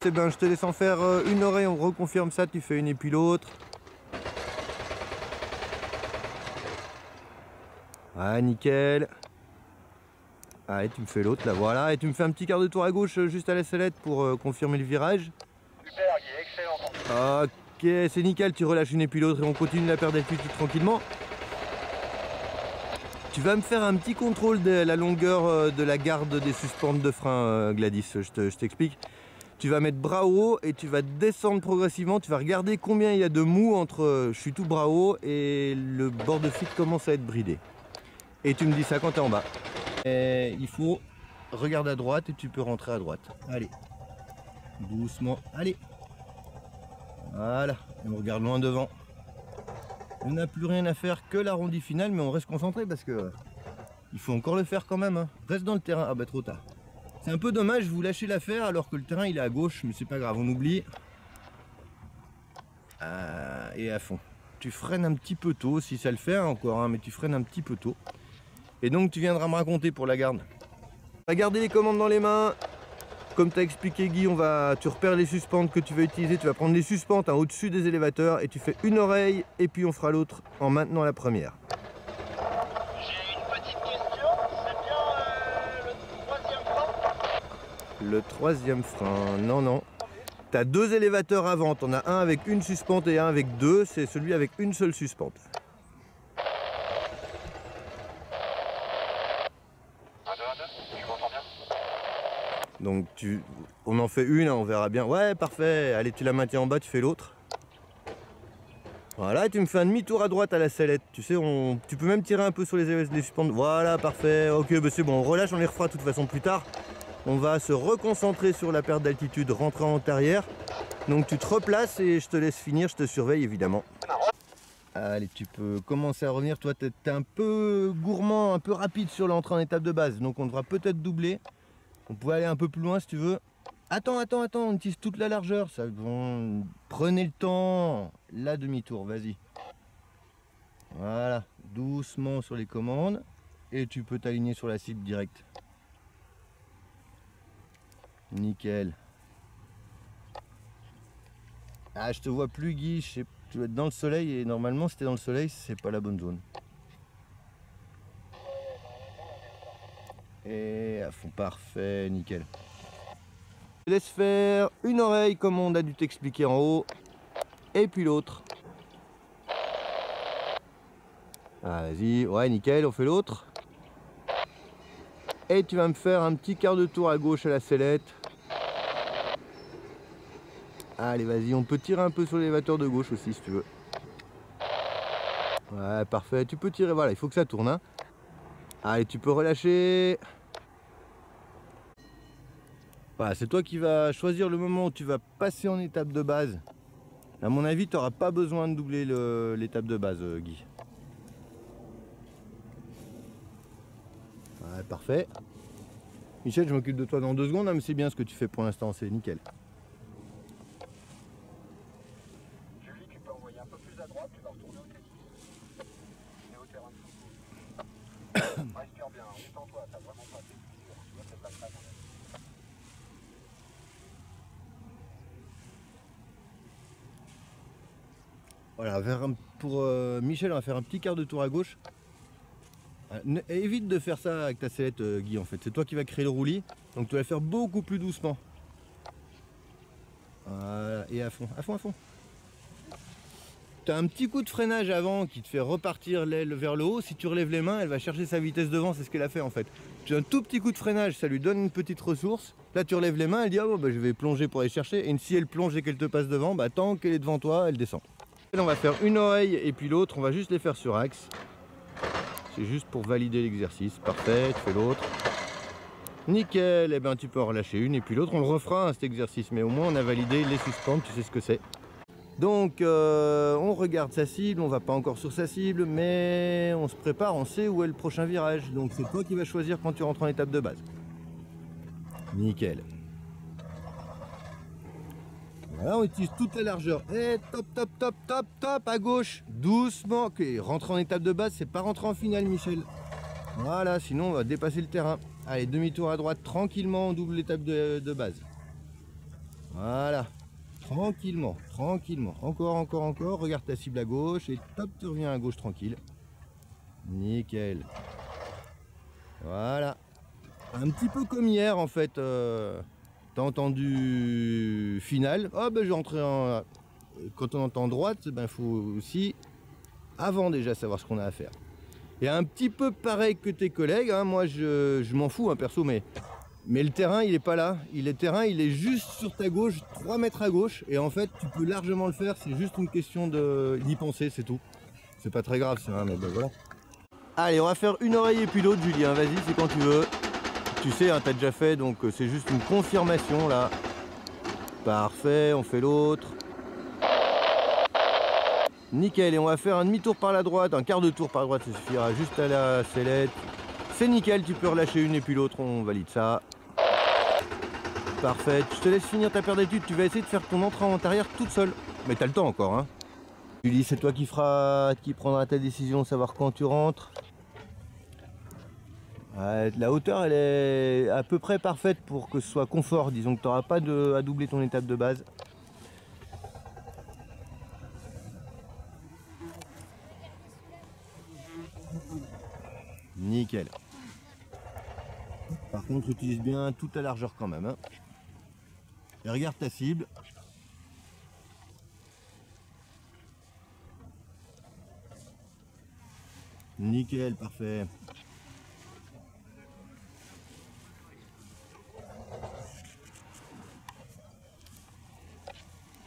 eh ben, je te laisse en faire une oreille, on reconfirme ça, tu fais une et puis l'autre. Ah, nickel. Allez, tu me fais l'autre, là, voilà. Et tu me fais un petit quart de tour à gauche, juste à la sellette pour confirmer le virage. Super, Guy, excellent. Ok, c'est nickel, tu relâches une et puis l'autre et on continue la perte d'altitude tranquillement. Tu vas me faire un petit contrôle de la longueur de la garde des suspentes de frein, Gladys, je t'explique. Tu vas mettre bras haut et tu vas descendre progressivement. Tu vas regarder combien il y a de mou entre je suis tout bras haut et le bord de fuite commence à être bridé. Et tu me dis ça quand tu es en bas. Et il faut regarder à droite et tu peux rentrer à droite. Allez, doucement, allez. Voilà, et on regarde loin devant. On n'a plus rien à faire que l'arrondi final, mais on reste concentré parce que il faut encore le faire quand même. Hein. Reste dans le terrain. Ah bah trop tard. C'est un peu dommage, vous lâchez l'affaire alors que le terrain il est à gauche, mais c'est pas grave, on oublie. Et à fond. Tu freines un petit peu tôt, si ça le fait encore, hein, mais tu freines un petit peu tôt. Et donc tu viendras me raconter pour la garde. On va garder les commandes dans les mains. Comme tu as expliqué Guy, tu repères les suspentes que tu vas utiliser, tu vas prendre les suspentes au-dessus des élévateurs et tu fais une oreille et puis on fera l'autre en maintenant la première. J'ai une petite question, c'est bien le troisième frein? Le troisième frein, non. Tu as deux élévateurs avant, tu en as un avec une suspente et un avec deux, c'est celui avec une seule suspente. Donc on en fait une, on verra bien. Ouais, parfait. Allez, tu la maintiens en bas, tu fais l'autre. Voilà, et tu me fais un demi-tour à droite à la sellette. Tu sais, tu peux même tirer un peu sur les suspentes. Voilà, parfait. Ok, bah c'est bon, on relâche, on les refera de toute façon plus tard. On va se reconcentrer sur la perte d'altitude, rentrer en arrière. Donc tu te replaces et je te laisse finir, je te surveille évidemment. Allez, tu peux commencer à revenir. Toi, tu es un peu gourmand, un peu rapide sur l'entrée en étape de base. Donc on devra peut-être doubler. On pourrait aller un peu plus loin si tu veux. Attends, on utilise toute la largeur. Ça, bon, prenez le temps. La demi-tour, vas-y. Voilà, doucement sur les commandes. Et tu peux t'aligner sur la cible directe. Nickel. Ah, je te vois plus Guy. Tu dois être dans le soleil et normalement si t'es dans le soleil, c'est pas la bonne zone. Et à fond, parfait, nickel. Je laisse faire une oreille comme on a dû t'expliquer en haut. Et puis l'autre. Ah, vas-y, ouais, nickel, on fait l'autre. Et tu vas me faire un petit quart de tour à gauche à la sellette. Allez, vas-y, on peut tirer un peu sur l'élévateur de gauche aussi si tu veux. Ouais, parfait, tu peux tirer, voilà, il faut que ça tourne. Hein. Allez, tu peux relâcher. Voilà, c'est toi qui vas choisir le moment où tu vas passer en étape de base. À mon avis, tu n'auras pas besoin de doubler l'étape de base, Guy. Ouais, parfait. Michel, je m'occupe de toi dans 2 secondes, hein, mais c'est bien ce que tu fais pour l'instant, c'est nickel. Julie, tu peux envoyer un peu plus à droite, tu vas retourner au tennis. Et au terrain de football. Respire bien, détends-toi, t'as vraiment pas fait plusieurs. Tu vois, c'est pas ça, mon ami. Voilà, pour Michel, on va faire un petit quart de tour à gauche. Évite de faire ça avec ta sellette, Guy, en fait. C'est toi qui vas créer le roulis. Donc tu vas le faire beaucoup plus doucement. Voilà, et à fond, à fond, à fond. Tu as un petit coup de freinage avant qui te fait repartir l'aile vers le haut. Si tu relèves les mains, elle va chercher sa vitesse devant. C'est ce qu'elle a fait, en fait. Tu as un tout petit coup de freinage, ça lui donne une petite ressource. Là, tu relèves les mains, elle dit, ah bon, bah, je vais plonger pour aller chercher. Et si elle plonge et qu'elle te passe devant, bah, tant qu'elle est devant toi, elle descend. On va faire une oreille et puis l'autre, on va juste les faire sur axe. C'est juste pour valider l'exercice. Parfait, tu fais l'autre. Nickel, et ben tu peux en relâcher une et puis l'autre, on le refera hein, cet exercice, mais au moins on a validé les suspentes, tu sais ce que c'est. Donc on regarde sa cible, on va pas encore sur sa cible, mais on se prépare, on sait où est le prochain virage. Donc c'est toi qui vas choisir quand tu rentres en étape de base. Nickel. Voilà, on utilise toute la largeur. Et top, à gauche. Doucement. Ok, rentrer en étape de base, c'est pas rentrer en finale, Michel. Voilà, sinon on va dépasser le terrain. Allez, demi-tour à droite, tranquillement, on double l'étape de base. Voilà. Tranquillement, tranquillement. Encore, encore, encore. Regarde ta cible à gauche et top, tu reviens à gauche tranquille. Nickel. Voilà. Un petit peu comme hier en fait. T'as entendu final. Oh ben je vais rentrer en... Quand on entend droite, ben faut aussi avant déjà savoir ce qu'on a à faire. Et un petit peu pareil que tes collègues, hein. Moi je m'en fous, hein, perso, mais le terrain il est pas là. Le terrain il est juste sur ta gauche, 3 mètres à gauche. Et en fait tu peux largement le faire, c'est juste une question d'y penser, c'est tout. C'est pas très grave ça, mais ben voilà. Allez, on va faire une oreille et puis l'autre, Julien, vas-y, c'est quand tu veux. Tu sais, hein, t'as déjà fait, donc c'est juste une confirmation là. Parfait, on fait l'autre. Nickel, et on va faire un demi-tour par la droite, un quart de tour par la droite, ça suffira juste à la sellette. C'est nickel, tu peux relâcher une et puis l'autre, on valide ça. Parfait, je te laisse finir ta paire d'études, tu vas essayer de faire ton entrée en arrière toute seule. Mais t'as le temps encore, hein. Julie, c'est toi qui prendra ta décision, savoir quand tu rentres. La hauteur elle est à peu près parfaite pour que ce soit confort, disons que tu n'auras pas à doubler ton étape de base. Nickel. Par contre utilise bien toute la largeur quand même, hein. Et regarde ta cible. Nickel, parfait.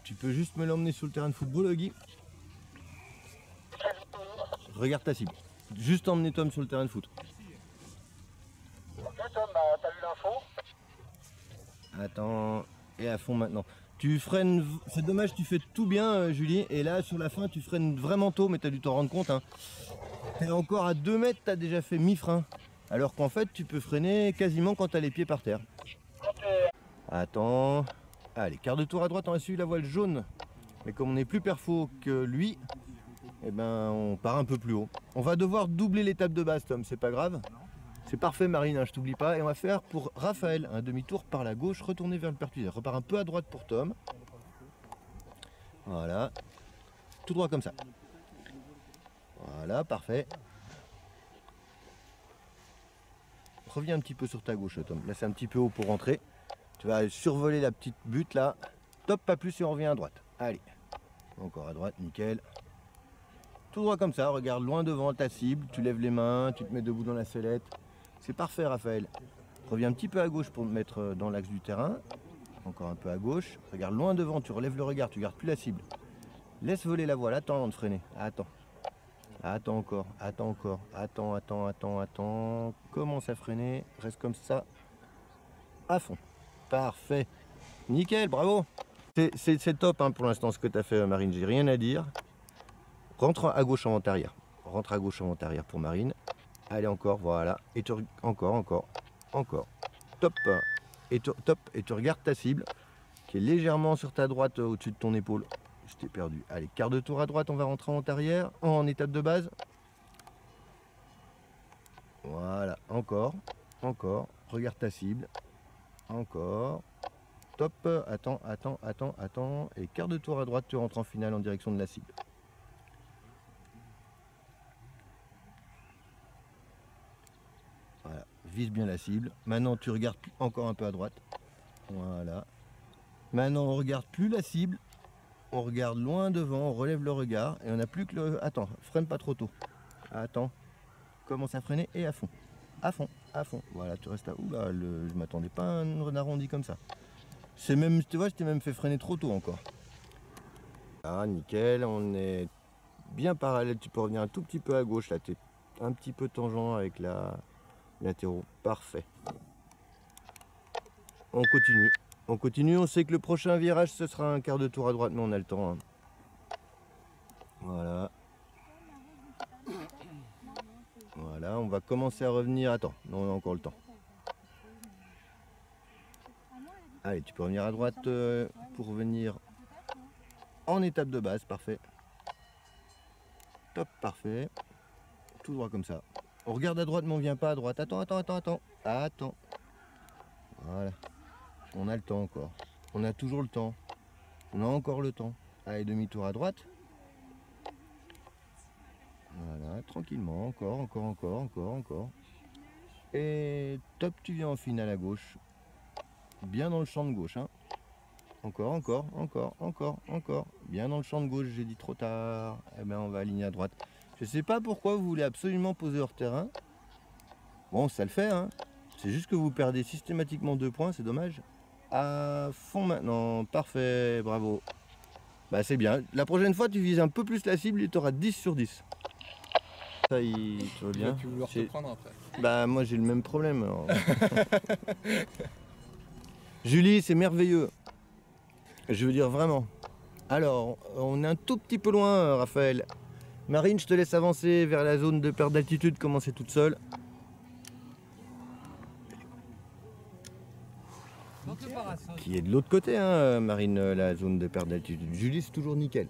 Tu peux juste me l'emmener sur le terrain de football, Guy? Regarde ta cible. Juste emmener Tom sur le terrain de foot. Ok Tom, t'as eu l'info? Attends, et à fond maintenant. Tu freines, c'est dommage, tu fais tout bien, Julie, et là sur la fin tu freines vraiment tôt, mais tu as dû t'en rendre compte, hein. T'es encore à 2 mètres, tu as déjà fait mi-frein. Alors qu'en fait tu peux freiner quasiment quand tu as les pieds par terre. Attends. Allez, quart de tour à droite, on a suivi la voile jaune. Mais comme on est plus perfo que lui, eh ben on part un peu plus haut. On va devoir doubler l'étape de base, Tom, c'est pas grave. C'est parfait, Marine, hein, je t'oublie pas. Et on va faire pour Raphaël un demi-tour par la gauche, retourner vers le pertuiseur. Repart un peu à droite pour Tom. Voilà. Tout droit comme ça. Voilà, parfait. Reviens un petit peu sur ta gauche, Tom. Là, c'est un petit peu haut pour rentrer. Tu vas survoler la petite butte là. Top, pas plus, et on revient à droite. Allez. Encore à droite, nickel. Tout droit comme ça, regarde loin devant ta cible. Tu lèves les mains, tu te mets debout dans la sellette. C'est parfait, Raphaël. Reviens un petit peu à gauche pour te mettre dans l'axe du terrain. Encore un peu à gauche. Regarde loin devant, tu relèves le regard, tu gardes plus la cible. Laisse voler la voile, attends avant de freiner. Attends. Attends encore, attends encore. Attends, attends, attends, attends. Commence à freiner, reste comme ça. À fond. Parfait. Nickel, bravo. C'est top, hein, pour l'instant ce que tu as fait, Marine, j'ai rien à dire. Rentre à gauche avant arrière. Rentre à gauche avant arrière pour Marine. Allez encore, voilà. Et tu encore. Top. Top. Et tu regardes ta cible qui est légèrement sur ta droite au-dessus de ton épaule. Je t'ai perdu. Allez, quart de tour à droite, on va rentrer en arrière, en étape de base. Voilà, encore. Regarde ta cible. Encore. Top. Attends. Et quart de tour à droite, tu rentres en finale en direction de la cible. Voilà, vise bien la cible. Maintenant, tu regardes encore un peu à droite. Voilà. Maintenant, on regarde plus la cible. On regarde loin devant, on relève le regard. Et on n'a plus que le... Attends, freine pas trop tôt. Attends. Commence à freiner et à fond. À fond. Voilà, tu restes à... Oula, je m'attendais pas à un arrondi comme ça. C'est même, tu vois, je t'ai même fait freiner trop tôt encore. Ah, nickel, on est bien parallèle. Tu peux revenir un tout petit peu à gauche. Là, tu es un petit peu tangent avec la... latéraux, parfait. On continue, on sait que le prochain virage ce sera un quart de tour à droite, mais on a le temps, hein. Voilà, on va commencer à revenir. Attends, non, on a encore le temps. Allez, tu peux revenir à droite pour venir en étape de base, parfait. Top, parfait. Tout droit comme ça. On regarde à droite mais on vient pas à droite. Attends. Voilà. On a le temps encore. On a toujours le temps. On a encore le temps. Allez, demi-tour à droite. Voilà, tranquillement, encore. Et top, tu viens en finale à gauche. Bien dans le champ de gauche, hein. Encore. Bien dans le champ de gauche, j'ai dit trop tard. Eh bien, on va aligner à droite. Je sais pas pourquoi vous voulez absolument poser hors terrain. Bon, ça le fait, hein. C'est juste que vous perdez systématiquement 2 points, c'est dommage. À fond maintenant, parfait, bravo. Bah c'est bien. La prochaine fois, tu vises un peu plus la cible et tu auras 10 sur 10. Ça, tu vois bien. Tu vas plus vouloir te prendre après. Bah moi j'ai le même problème. Julie, c'est merveilleux. Je veux dire vraiment. Alors, on est un tout petit peu loin, Raphaël. Marine, je te laisse avancer vers la zone de perte d'altitude, commencer toute seule. Qui est de l'autre côté, hein, Marine, la zone de perte d'altitude. Julie, c'est toujours nickel.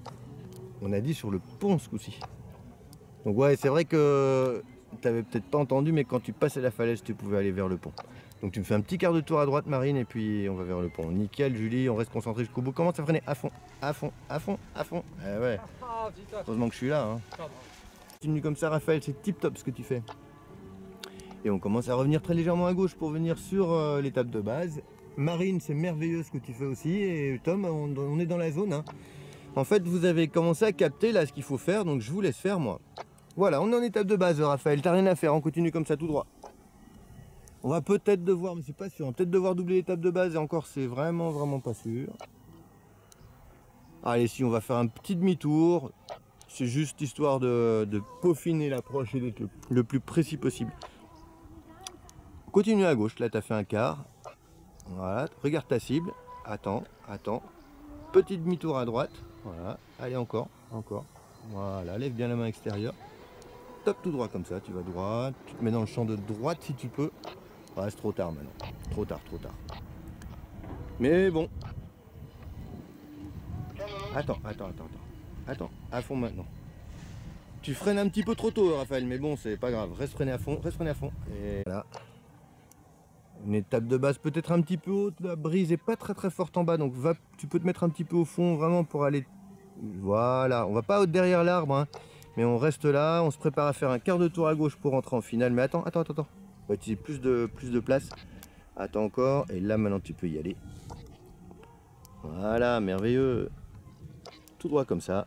On a dit sur le pont ce coup-ci. Donc ouais, c'est vrai que tu n'avais peut-être pas entendu, mais quand tu passais la falaise, tu pouvais aller vers le pont. Donc tu me fais un petit quart de tour à droite, Marine, et puis on va vers le pont. Nickel, Julie, on reste concentré jusqu'au bout. Commence à freiner à fond. Eh ouais. Heureusement que je suis là. Hein. Continue comme ça, Raphaël, c'est tip top ce que tu fais. Et on commence à revenir très légèrement à gauche pour venir sur l'étape de base. Marine, c'est merveilleux ce que tu fais aussi. Et Tom, on est dans la zone. Hein. En fait, vous avez commencé à capter là ce qu'il faut faire, donc je vous laisse faire moi. Voilà, on est en étape de base, Raphaël. T'as rien à faire, on continue comme ça tout droit. On va peut-être devoir, mais c'est pas sûr, peut-être devoir doubler l'étape de base et encore c'est vraiment pas sûr. Allez, si on va faire un petit demi-tour, c'est juste histoire de peaufiner l'approche et d'être le plus précis possible. Continue à gauche, là tu as fait un quart. Voilà, regarde ta cible, attends. Petit demi-tour à droite, voilà, allez encore. Voilà, lève bien la main extérieure. Top tout droit comme ça, tu vas droit, tu te mets dans le champ de droite si tu peux. Ouais, c'est trop tard maintenant. Trop tard. Mais bon. Attends. À fond maintenant. Tu freines un petit peu trop tôt, Raphaël, mais bon, c'est pas grave. Reste freiné à fond. Et voilà. Une étape de base peut-être un petit peu haute. La brise est pas très forte en bas, donc tu peux te mettre un petit peu au fond vraiment pour aller. Voilà. On va pas derrière l'arbre, hein, mais on reste là. On se prépare à faire un quart de tour à gauche pour rentrer en finale. Mais attends. On va utiliser plus de place. Attends encore. Et là, maintenant, tu peux y aller. Voilà, merveilleux. Tout droit comme ça.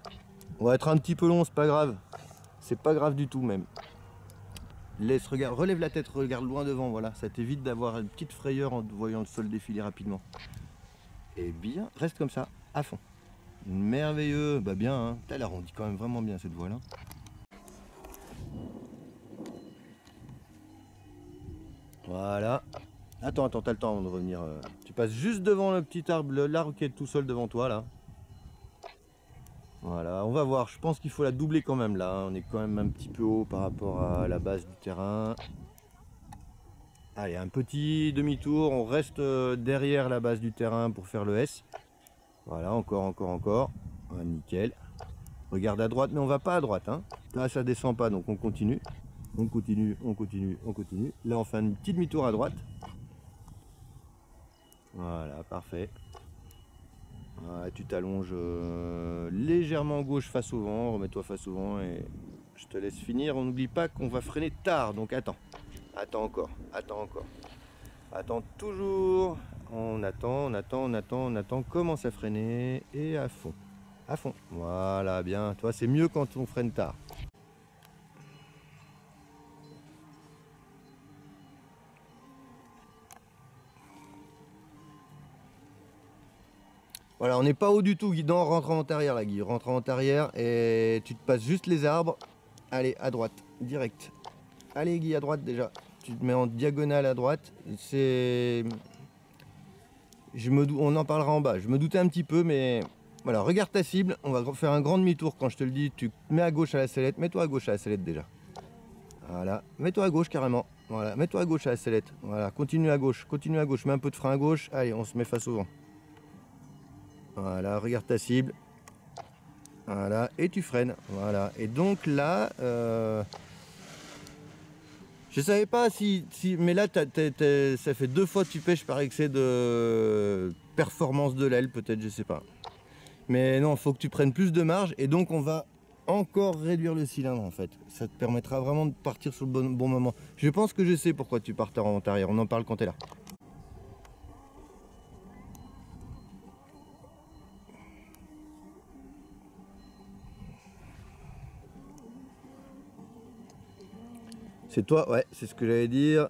On va être un petit peu long, c'est pas grave. C'est pas grave du tout, même. Relève la tête, regarde loin devant. Voilà, ça t'évite d'avoir une petite frayeur en voyant le sol défiler rapidement. Et bien, reste comme ça, à fond. Merveilleux. Bah bien, hein. Elle arrondit quand même vraiment bien cette voile. Hein. Voilà. Attends, t'as le temps de revenir. Tu passes juste devant le petit arbre, l'arbre qui est tout seul devant toi là. Voilà, on va voir. Je pense qu'il faut la doubler quand même là. On est quand même un petit peu haut par rapport à la base du terrain. Allez, un petit demi-tour. On reste derrière la base du terrain pour faire le S. Voilà, encore. Ouais, nickel. Regarde à droite, mais on va pas à droite. Hein. Là, ça descend pas, donc on continue. On continue. Là, on fait un petit demi-tour à droite. Voilà, parfait. Voilà, tu t'allonges légèrement gauche face au vent. Remets-toi face au vent et je te laisse finir. On n'oublie pas qu'on va freiner tard, donc attends. Attends encore. Attends toujours. On attend. Commence à freiner et à fond. Voilà, bien. Toi, c'est mieux quand on freine tard. Voilà, on n'est pas haut du tout, Guidon, rentre en arrière là, Guy. Rentre en arrière et tu te passes juste les arbres. Allez, à droite, direct. Allez, Guy, à droite déjà. Tu te mets en diagonale à droite. On en parlera en bas. Je me doutais un petit peu, mais voilà, regarde ta cible. On va faire un grand demi-tour quand je te le dis. Tu te mets à gauche à la sellette. Mets-toi à gauche à la sellette déjà. Voilà, mets-toi à gauche carrément. Voilà, mets-toi à gauche à la sellette. Voilà, continue à gauche. Mets un peu de frein à gauche. Allez, on se met face au vent. Voilà, regarde ta cible. Voilà, et tu freines. Voilà, et donc là, je savais pas si mais là, ça fait 2 fois que tu pêches par excès de performance de l'aile peut-être, je sais pas. Mais non, faut que tu prennes plus de marge et donc on va encore réduire le cylindre en fait. Ça te permettra vraiment de partir sur le bon moment. Je pense que je sais pourquoi tu partes en arrière, on en parle quand tu es là. C'est toi, ouais, c'est ce que j'allais dire.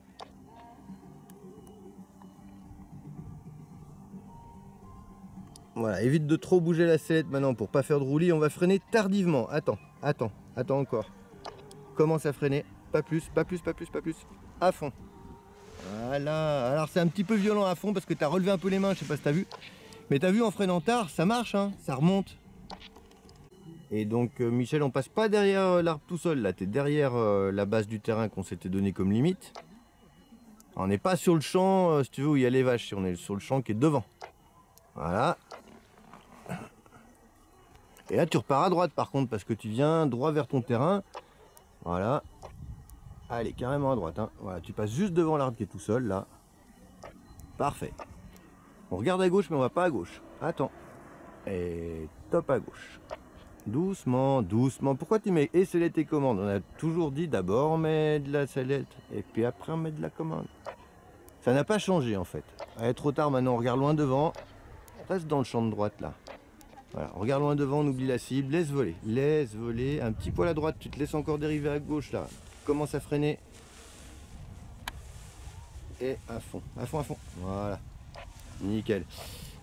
Voilà, évite de trop bouger la sellette maintenant pour pas faire de roulis. On va freiner tardivement. Attends encore. Commence à freiner. Pas plus. À fond. Voilà. Alors c'est un petit peu violent à fond parce que tu as relevé un peu les mains, je sais pas si tu as vu. Mais tu as vu en freinant tard, ça marche, hein, ça remonte. Et donc Michel, on passe pas derrière l'arbre tout seul. Là, tu es derrière la base du terrain qu'on s'était donné comme limite. On n'est pas sur le champ, si tu veux, où il y a les vaches. On est sur le champ qui est devant. Voilà. Et là tu repars à droite par contre parce que tu viens droit vers ton terrain. Voilà. Allez, carrément à droite. Hein. Voilà, tu passes juste devant l'arbre qui est tout seul là. Parfait. On regarde à gauche mais on va pas à gauche. Attends. Et top à gauche. Doucement. Pourquoi tu mets et sellette et commande? On a toujours dit d'abord on met de la sellette et puis après on met de la commande. Ça n'a pas changé en fait. Allez, trop tard maintenant, on regarde loin devant. Reste dans le champ de droite là. Voilà, on regarde loin devant, on oublie la cible, laisse voler, un petit poil à droite, tu te laisses encore dériver à gauche là, commence à freiner. Et à fond, voilà, nickel.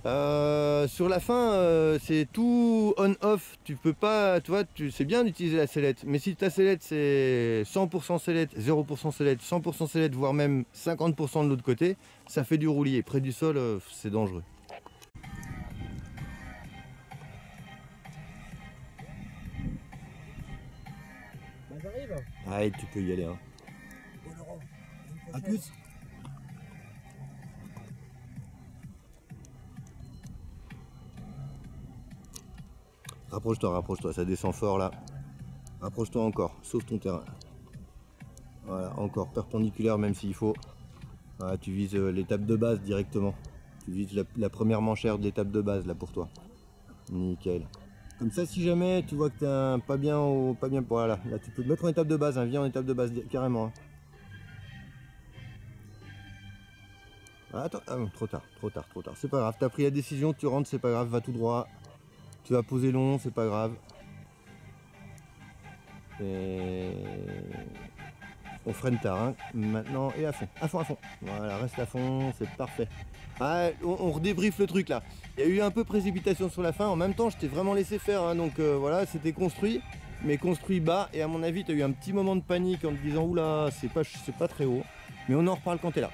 Sur la fin, c'est tout on-off, tu peux pas, tu vois, c'est bien d'utiliser la sellette, mais si ta sellette c'est 100% sellette, 0% sellette, 100% sellette, voire même 50% de l'autre côté, ça fait du roulier, près du sol, c'est dangereux. Allez, tu peux y aller. Hein. A plus. Rapproche-toi, ça descend fort là. Rapproche-toi encore, sauve ton terrain. Voilà, encore perpendiculaire même s'il faut. Voilà, tu vises l'étape de base directement. Tu vises la première manchère de l'étape de base là pour toi. Nickel. Comme ça, si jamais tu vois que t'es pas bien voilà, là tu peux te mettre en étape de base, hein, viens en étape de base carrément. Hein. Ah, attends, ah, trop tard, c'est pas grave, t'as pris la décision, tu rentres, c'est pas grave, va tout droit. Tu vas poser long, c'est pas grave. Et... on freine tard, hein. Maintenant, et à fond. Voilà, reste à fond, c'est parfait. Ah, on redébriefe le truc là. Il y a eu un peu précipitation sur la fin, en même temps je t'ai vraiment laissé faire, hein. Donc voilà, c'était construit, mais construit bas, et à mon avis tu as eu un petit moment de panique en te disant oula, c'est pas très haut, mais on en reparle quand t'es là.